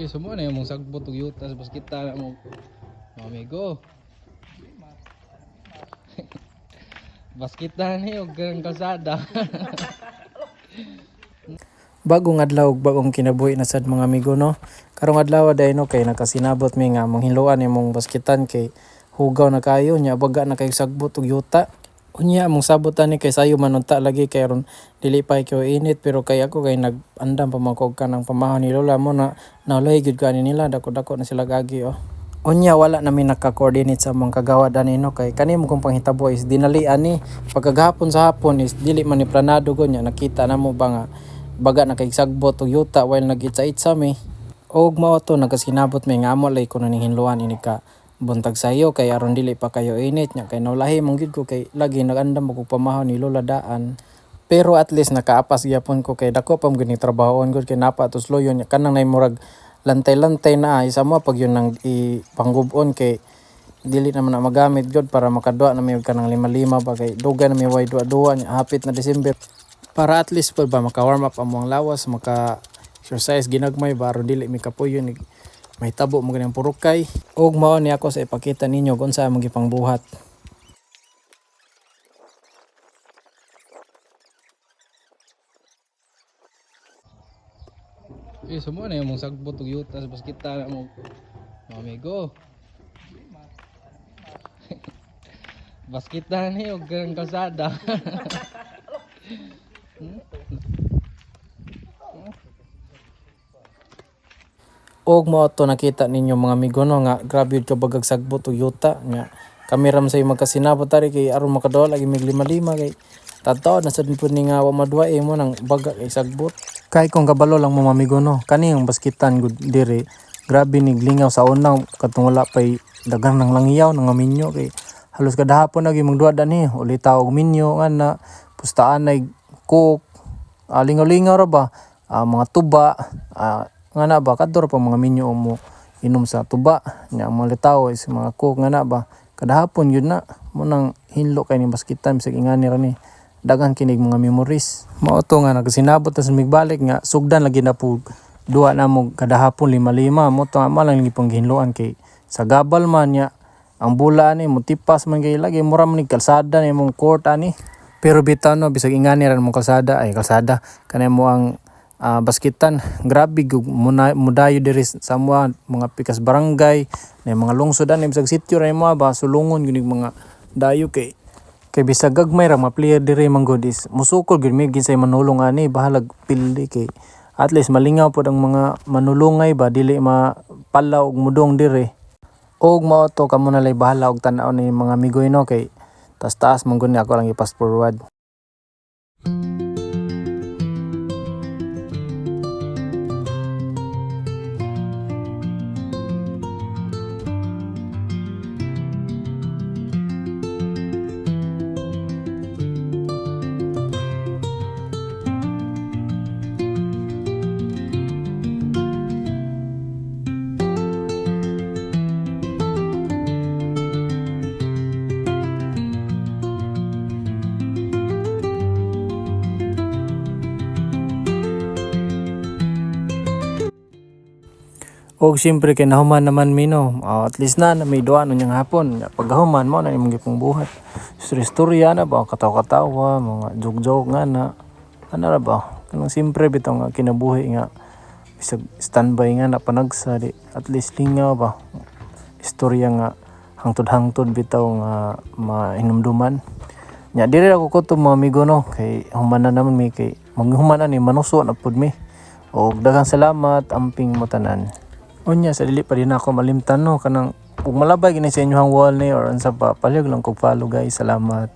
Semua na yung mong sagbot og yutas bas kita na mo mga amigo. Bas kita ni og garang kalsada. Bagong adlaw ug bagong kinabuhi na sad mga amigo no. Karong adlaw day no kay nakasinabot mi nga manghiluan imong basketan kay hugaw na kayo nya baga na kay sagbot og yuta. Unya mong sabutan ni kay sayo manunta lagi kay ron dili pa kay init pero kay ako kay nag-andam pa man kog kanang pamahon ni lola mo na naulay gyud kani nila dako-dako na sila gagi oh. Unya wala namin naka-coordinate sa mga kagawad ani no kay kanimo kung panghitabo is dinali ani pagkagahapon sa hapon is dili man ni planado ko nya nakita namo ba nga baga na kay sagbot og yuta while nag-itsa-itsa mi. Og mao to nagasinabot mi nga amo lay ko na ning hinluan ini ka buntag sayo kay aron dili pa kayo init nya kay naulahi mong gid ko kay lagi nagandam ako pamahon ni lola daan. Pero at least nakaapas gyapon ko kay dako pa gini trabahon gud kay napa tos loyon nya kanang nay murag lantay-lantay na isa mo pag yun nang ipanggubon kay dili naman na magamit gud para makadua na may kanang lima-lima ba kay dugan na may way duwa nya hapit na December. Para at least pa ba maka-warm up among lawas, maka-exercise ginagmay ba aron dili mi kapuyon may tabo mo ganang purukay. Og mao ni ako sa ipakita ninyo kung sa among gipangbuhat. Semua na yung mong sagbot og yutas bas kita na mo mga amigo. Bas kita ni og garang kalsada. Og mao to nakita ninyo mga amigo no nga grabe yun kabagag sagbot og yuta nga kami ram say magkasinabot tari kay aron makadawal lagi mig lima-lima kay tataw na sad pud ni nga wa madua mo nang baga kay sagbot. Kay kung kabalo lang mo mga amigo no kani ang basketan gud dire grabe niglingaw sa unang katong wala pay dagang nang langyaw nang minyo kay halos kada hapon lagi mong duwa dani uli tawag minyo nga na pustaan ay cook lingaw-lingaw ra ba mga tuba nga na ba kadto pa mga minyo mo inom sa tuba nya mga litaw is mga cook nga na ba kada hapon yun na mo nang hinlo kay ni basketan bisag ingani ra ni daghang kinig mga memories. Mao to nga nagsinabot tas migbalik nga sugdan lagi na pug duwa na mo kada hapon lima-lima mo to nga malang gipang hinluan kay sa gabal man nya ang bula ni mo tipas man kay lagi mura man kalsada ni mong court ani. Pero bitaw no bisag ingani ra mong kalsada kanay mo ang basketan grabe mudayo diri sa mga pikas barangay na mga lungsod ani bisag sityo ra mo ba sulungon gyud mga dayo kay bisag gagmay ra mga player diri manggod is musukol gyud mi ginsay manulong ani bahalag pildi kay at least malingaw pod ang mga manulungay ba dili mapalaw og mudong diri. Og mao to kamo na lay bahala og tan-aw ni mga amigoy no kay taas man gud ni ako lang i-fast forward. Og siyempre kay nahuman naman mi no. At least na may duwa no niyang hapon. Paghuman mo na imong gipong buhat. Istorya na ba katawa-katawa, mga joke-joke nga na. Ano ra ba? Kanang siyempre bitaw nga kinabuhi nga bisag standby nga na panagsa di. At least lingaw ba. Istorya nga hangtod-hangtod bitaw nga mainumduman. Nya diri ako ko to mga amigo no kay human na naman mi kay maghuman ani manuso na pud mi. Og daghang salamat amping mo tanan. Unya sa dili pa din ako malimtan no kanang ug malabay gini sa inyohang wall ni or unsa pa palyog lang kog follow guys. Salamat.